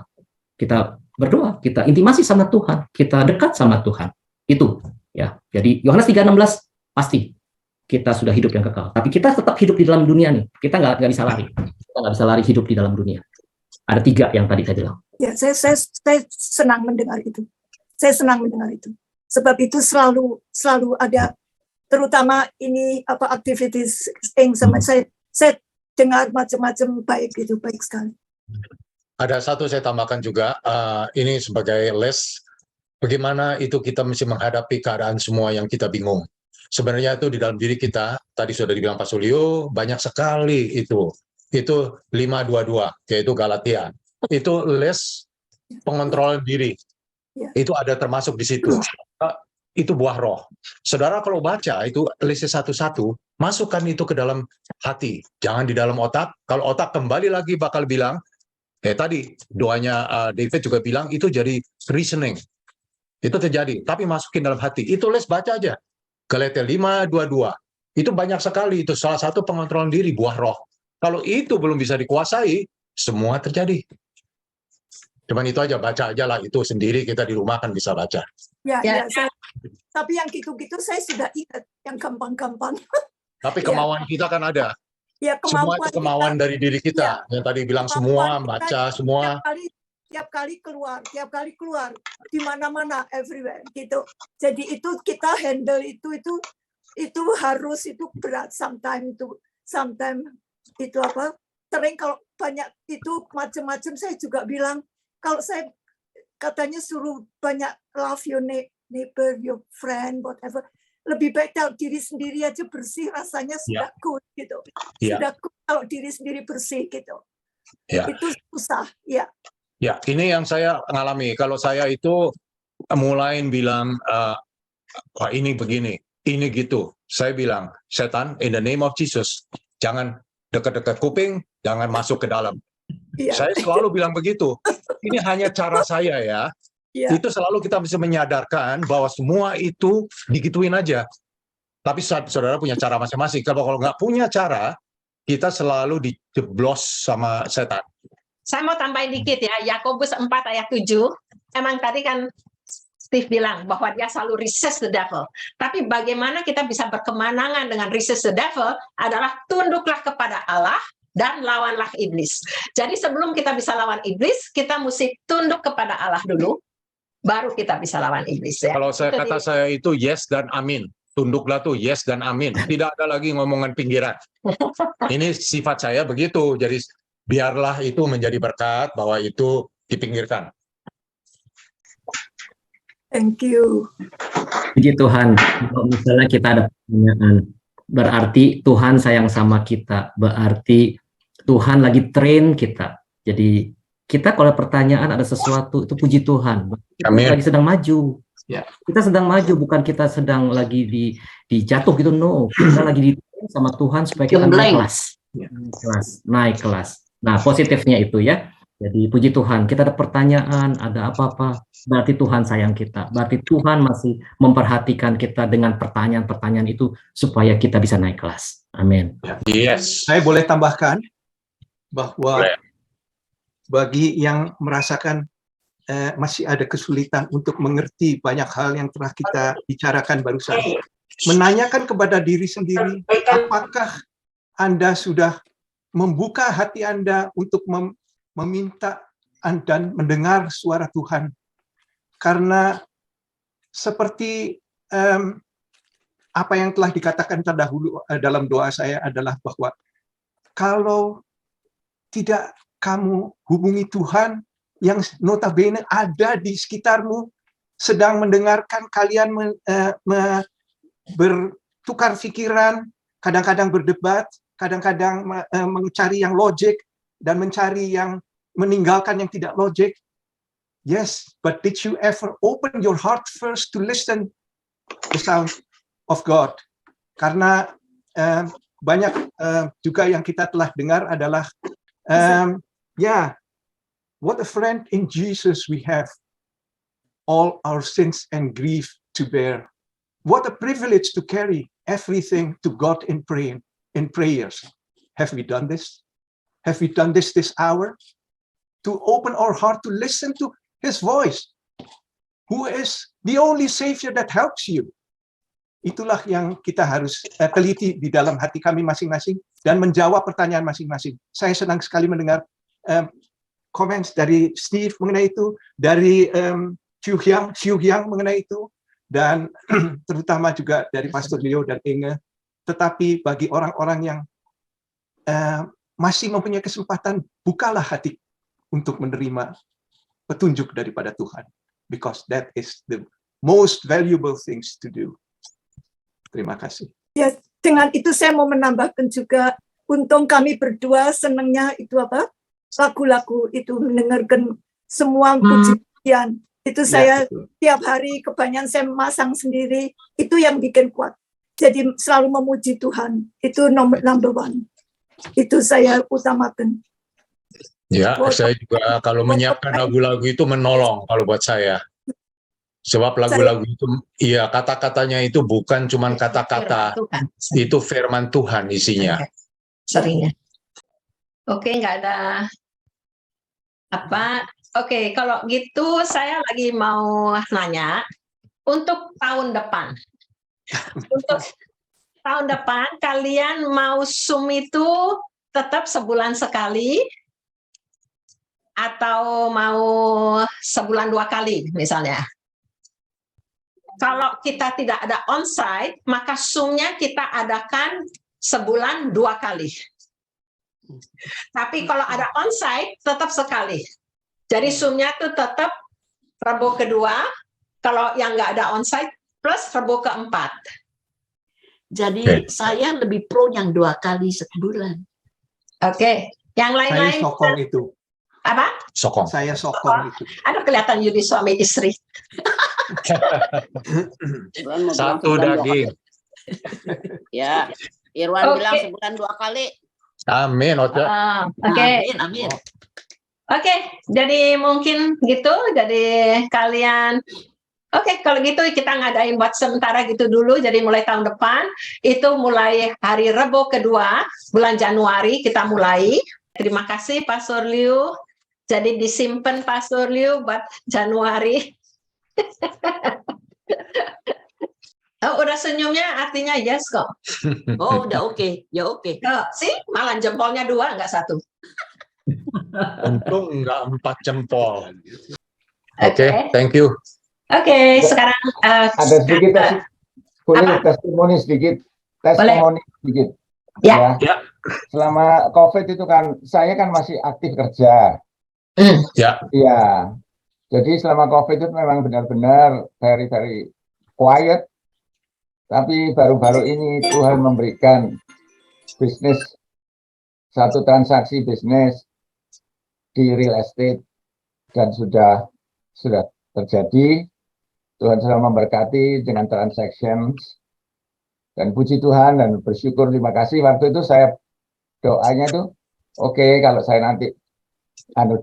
A: Kita berdoa, kita intimasi sama Tuhan, kita dekat sama Tuhan. Itu ya. Jadi Yohanes 3:16 pasti kita sudah hidup yang kekal. Tapi kita tetap hidup di dalam dunia nih. Kita nggak bisa lari. Kita nggak bisa lari hidup di dalam dunia. Ada 3 yang tadi saya bilang.
J: Ya, saya senang mendengar itu. Saya senang mendengar itu. Sebab itu selalu ada, terutama ini aktivitas yang sama saya dengar macam-macam baik sekali.
G: Ada satu saya tambahkan juga, ini sebagai les, bagaimana itu kita mesti menghadapi keadaan semua yang kita bingung. Sebenarnya itu di dalam diri kita, tadi sudah dibilang Pak Sulio, banyak sekali itu 5:22, yaitu Galatia. Itu les pengontrolan diri. Itu ada termasuk di situ. Itu buah roh. Saudara kalau baca itu list 1:1, masukkan itu ke dalam hati, jangan di dalam otak. Kalau otak kembali lagi bakal bilang, tadi doanya David juga bilang itu jadi reasoning. Itu terjadi, tapi masukin dalam hati. Itu les baca aja. Galatia 5:22. Itu banyak sekali, itu salah satu pengontrolan diri, buah roh. Kalau itu belum bisa dikuasai, semua terjadi. Cuman itu aja, baca aja lah, itu sendiri kita di rumah kan bisa baca.
J: Ya. Tapi yang gitu-gitu saya sudah ingat, yang gampang-gampang.
G: Tapi kemauan kita kan ada.
J: Ya,
G: semua itu kemauan dari diri kita. Yang tadi bilang semua, baca semua.
J: Tiap kali keluar di mana-mana, everywhere gitu. Jadi itu kita handle itu harus, itu berat sometimes itu sering kalau banyak itu macam-macam. Saya juga bilang, kalau saya katanya suruh banyak love your neighbor, your friend, whatever, lebih baik kalau diri sendiri aja bersih, rasanya sudah good gitu. Sudah good kalau diri sendiri bersih gitu. Itu susah, ya.
G: Ya, ini yang saya ngalami. Kalau saya itu mulai bilang, wah ini begini, ini gitu. Saya bilang, setan, in the name of Jesus, jangan dekat-dekat kuping, jangan masuk ke dalam. Saya selalu bilang begitu. Ini hanya cara saya ya. Itu selalu kita bisa menyadarkan bahwa semua itu digituin aja. Tapi saudara punya cara masing-masing. Kalau nggak punya cara, kita selalu dijeblos sama setan.
E: Saya mau tambahin dikit ya, Yakobus 4:7. Emang tadi kan Steve bilang bahwa dia selalu resist the devil. Tapi bagaimana kita bisa berkemenangan dengan resist the devil adalah tunduklah kepada Allah dan lawanlah iblis. Jadi sebelum kita bisa lawan iblis, kita mesti tunduk kepada Allah dulu, baru kita bisa lawan iblis. Ya.
G: Kalau saya itu yes dan amin. Tunduklah tuh yes dan amin. Tidak ada lagi ngomongan pinggiran. Ini sifat saya begitu. Jadi biarlah itu menjadi berkat bahwa itu dipinggirkan.
J: Thank you.
A: Puji Tuhan. Kalau misalnya kita ada pertanyaan, berarti Tuhan sayang sama kita. Berarti Tuhan lagi train kita. Jadi kita kalau pertanyaan ada sesuatu, itu puji Tuhan. Kita lagi sedang maju. Kita sedang maju, bukan kita sedang lagi dijatuh gitu. No, kita lagi ditrain sama Tuhan supaya kita naik kelas. Nah, positifnya itu ya. Jadi puji Tuhan, kita ada pertanyaan, ada apa-apa, berarti Tuhan sayang kita. Berarti Tuhan masih memperhatikan kita dengan pertanyaan-pertanyaan itu supaya kita bisa naik kelas. Amin.
G: Yes.
C: Saya boleh tambahkan bahwa bagi yang merasakan masih ada kesulitan untuk mengerti banyak hal yang telah kita bicarakan barusan, menanyakan kepada diri sendiri, apakah Anda sudah membuka hati Anda untuk meminta dan mendengar suara Tuhan. Karena seperti apa yang telah dikatakan terdahulu dalam doa saya adalah bahwa kalau tidak kamu hubungi Tuhan yang notabene ada di sekitarmu, sedang mendengarkan kalian bertukar pikiran, kadang-kadang berdebat, kadang-kadang mencari yang logik, dan mencari yang meninggalkan yang tidak logik. Yes, but did you ever open your heart first to listen the sound of God? Karena banyak juga yang kita telah dengar adalah what a friend in Jesus we have, all our sins and grief to bear. What a privilege to carry everything to God in prayers. Have we done this? Have we done this hour? To open our heart to listen to His voice, who is the only Savior that helps you. Itulah yang kita harus teliti di dalam hati kami masing-masing dan menjawab pertanyaan masing-masing. Saya senang sekali mendengar comments dari Steve mengenai itu, dari Xiu Hyang mengenai itu, dan terutama juga dari Pastor Leo dan Inge. Tetapi bagi orang-orang yang masih mempunyai kesempatan, bukalah hati untuk menerima petunjuk daripada Tuhan, because that is the most valuable things to do. Terima kasih.
J: Ya, dengan itu saya mau menambahkan juga, untung kami berdua senangnya itu lagu-lagu itu, mendengarkan semua pujian. Itu saya tiap hari kebanyakan saya masang sendiri, itu yang bikin kuat. Jadi selalu memuji Tuhan, itu number one. Itu saya utamakan.
G: Ya, saya juga kalau menyiapkan lagu-lagu itu menolong kalau buat saya. Sebab lagu-lagu itu, iya, kata-katanya itu bukan cuma kata-kata, itu firman Tuhan isinya.
E: Seringnya. Oke, nggak ada apa. Oke, kalau gitu saya lagi mau nanya, untuk tahun depan. Untuk tahun depan, kalian mau Zoom itu tetap sebulan sekali, atau mau sebulan 2 kali misalnya. Kalau kita tidak ada onsite, maka Zoom-nya kita adakan sebulan 2 kali. Tapi kalau ada onsite, tetap sekali. Jadi Zoom-nya itu tetap Rabu kedua, kalau yang nggak ada onsite, plus Rabu keempat.
B: Jadi saya lebih pro yang 2 kali sebulan.
E: Oke. Yang lain-lain.
C: Saya sokong itu.
E: Apa?
G: Sokong.
C: Saya sokong itu.
E: Ada kelihatan jadi suami istri.
G: Satu daging.
M: Ya, Irwan bilang sebulan 2 kali.
G: Amin, Oce.
E: Oke.
B: Amin.
E: Oke, jadi mungkin gitu. Jadi kalian, oke, kalau gitu kita ngadain buat sementara gitu dulu. Jadi mulai tahun depan, itu mulai hari Rabu kedua, bulan Januari kita mulai. Terima kasih Pastor Liu. Jadi disimpan Pastor Liu buat Januari. Oh, udah senyumnya artinya yes kok.
B: Oh, udah oke. Ya oke.
E: Oh, sih, malah jempolnya 2, nggak 1.
G: Untung nggak 4 jempol. Oke, thank you.
E: Oke, sekarang
N: ada sedikit testimoni sedikit.
E: Ya.
N: Selama COVID itu kan saya kan masih aktif kerja.
G: Ya.
N: Iya. Jadi selama COVID itu memang benar-benar very quiet. Tapi baru-baru ini Tuhan memberikan bisnis, satu transaksi bisnis di real estate, dan sudah terjadi. Tuhan selalu memberkati dengan transactions, dan puji Tuhan dan bersyukur, terima kasih. Waktu itu saya doanya tuh, oke, kalau saya nanti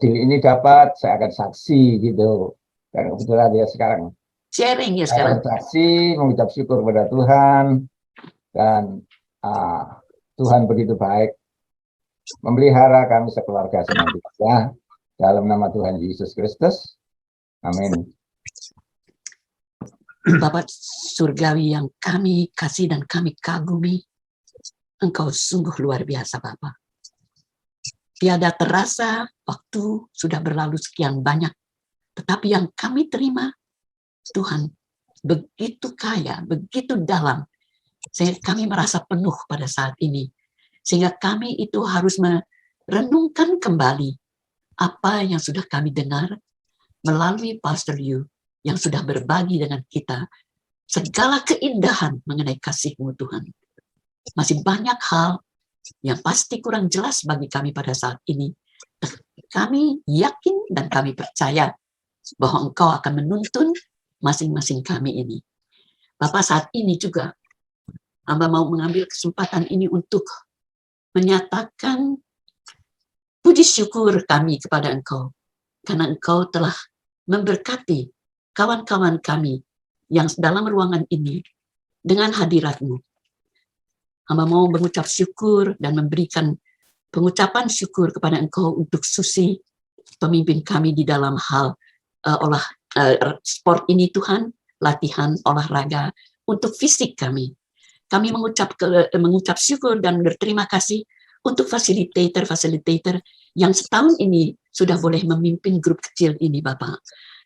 N: deal ini dapat, saya akan saksi gitu. Dan kebetulan dia sekarang
B: sharing ya sekarang.
N: Saksi, mengucap syukur kepada Tuhan, dan Tuhan begitu baik memelihara kami sekeluarga senantiasa dalam nama Tuhan Yesus Kristus. Amin.
B: Bapak surgawi yang kami kasih dan kami kagumi, Engkau sungguh luar biasa Bapak. Tiada terasa waktu sudah berlalu sekian banyak, tetapi yang kami terima, Tuhan, begitu kaya, begitu dalam, sehingga kami merasa penuh pada saat ini. Sehingga kami itu harus merenungkan kembali apa yang sudah kami dengar melalui Pastor Liu, yang sudah berbagi dengan kita segala keindahan mengenai kasih-Mu Tuhan. Masih banyak hal yang pasti kurang jelas bagi kami pada saat ini, kami yakin dan kami percaya bahwa Engkau akan menuntun masing-masing kami ini. Bapak, saat ini juga hamba mau mengambil kesempatan ini untuk menyatakan puji syukur kami kepada Engkau, karena Engkau telah memberkati kawan-kawan kami yang dalam ruangan ini dengan hadirat-Mu. Hamba mau mengucap syukur dan memberikan pengucapan syukur kepada Engkau untuk Susi, pemimpin kami di dalam hal sport ini Tuhan, latihan olahraga untuk fisik kami. Kami mengucap syukur dan berterima kasih untuk fasilitator yang setahun ini sudah boleh memimpin grup kecil ini, Bapak.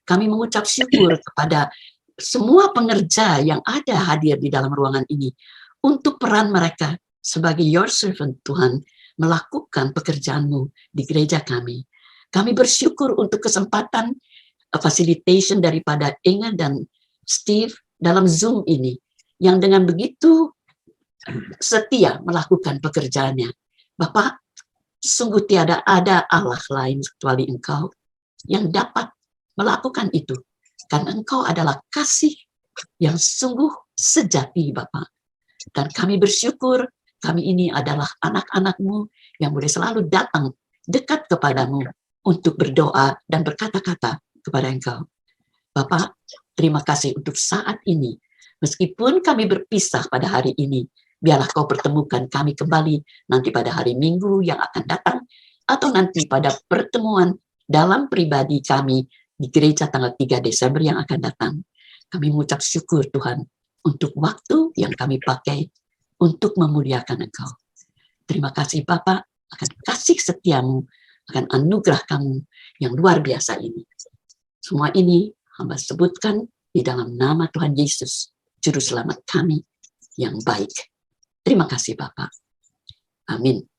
B: Kami mengucap syukur kepada semua pengerja yang ada hadir di dalam ruangan ini untuk peran mereka sebagai your servant, Tuhan, melakukan pekerjaan-Mu di gereja kami. Kami bersyukur untuk kesempatan facilitation daripada Inge dan Steve dalam Zoom ini, yang dengan begitu setia melakukan pekerjaannya. Bapak, sungguh tiada ada Allah lain kecuali Engkau yang dapat melakukan itu, karena Engkau adalah kasih yang sungguh sejati, Bapak. Dan kami bersyukur kami ini adalah anak-anak-Mu yang boleh selalu datang dekat kepadamu untuk berdoa dan berkata-kata kepada Engkau. Bapak, terima kasih untuk saat ini. Meskipun kami berpisah pada hari ini, biarlah Kau pertemukan kami kembali nanti pada hari Minggu yang akan datang, atau nanti pada pertemuan dalam pribadi kami di gereja tanggal 3 Desember yang akan datang. Kami mengucap syukur Tuhan untuk waktu yang kami pakai untuk memuliakan Engkau. Terima kasih Bapak akan kasih setia-Mu, akan anugerah Kamu yang luar biasa ini. Semua ini hamba sebutkan di dalam nama Tuhan Yesus, Juru Selamat kami yang baik. Terima kasih Bapak. Amin.